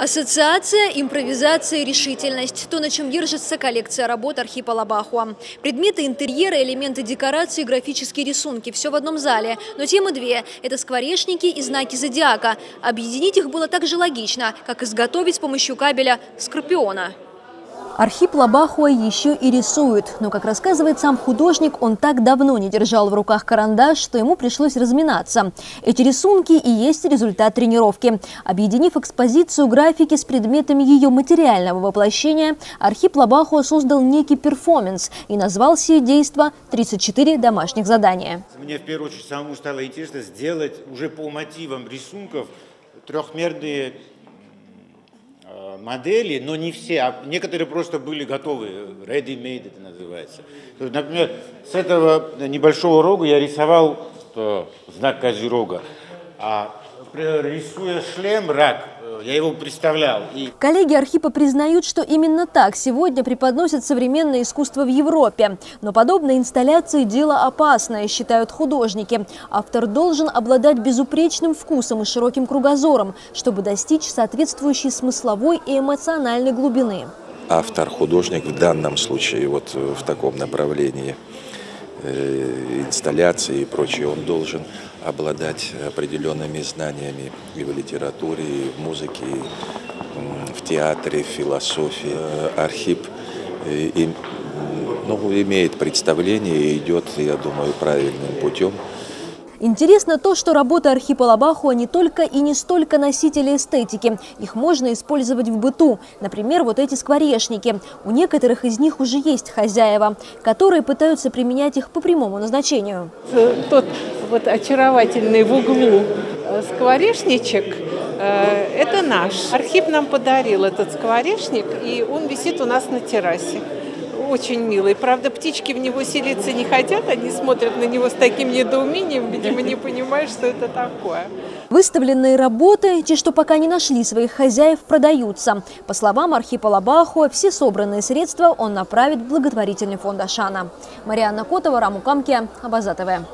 Ассоциация, импровизация, решительность – то, на чем держится коллекция работ Архипа Лабахуа. Предметы интерьера, элементы декорации, графические рисунки – все в одном зале. Но темы две – это скворечники и знаки зодиака. Объединить их было так же логично, как изготовить с помощью кабеля скорпиона. Архип Лабахуа еще и рисует. Но, как рассказывает сам художник, он так давно не держал в руках карандаш, что ему пришлось разминаться. Эти рисунки и есть результат тренировки. Объединив экспозицию графики с предметами ее материального воплощения, Архип Лабахуа создал некий перформанс и назвал сие действо «34 домашних задания». Мне в первую очередь самому стало интересно сделать уже по мотивам рисунков трехмерные модели, но не все, а некоторые просто были готовы, ready-made это называется. Например, с этого небольшого рога я рисовал знак Козерога, а рисуя шлем, рак, я его представлял. Коллеги Архипа признают, что именно так сегодня преподносят современное искусство в Европе. Но подобные инсталляции – дело опасное, считают художники. Автор должен обладать безупречным вкусом и широким кругозором, чтобы достичь соответствующей смысловой и эмоциональной глубины. Автор, художник в данном случае вот в таком направлении инсталляции и прочее, он должен обладать определенными знаниями и в литературе, и в музыке, и в театре, в философии. Архип имеет представление и идет, я думаю, правильным путем. Интересно то, что работы Архипа Лабахуа не только и не столько носители эстетики. Их можно использовать в быту. Например, вот эти скворечники. У некоторых из них уже есть хозяева, которые пытаются применять их по прямому назначению. Тот вот очаровательный в углу скворечничек – это наш. Архип нам подарил этот скворечник, и он висит у нас на террасе. Очень милый. Правда, птички в него селиться не хотят, они смотрят на него с таким недоумением, видимо, не понимают, что это такое. Выставленные работы, те, что пока не нашли своих хозяев, продаются. По словам Архипа Лабахуа, все собранные средства он направит в благотворительный фонд Ашана. Марианна Котова, Раму Камке, Абаза ТВ.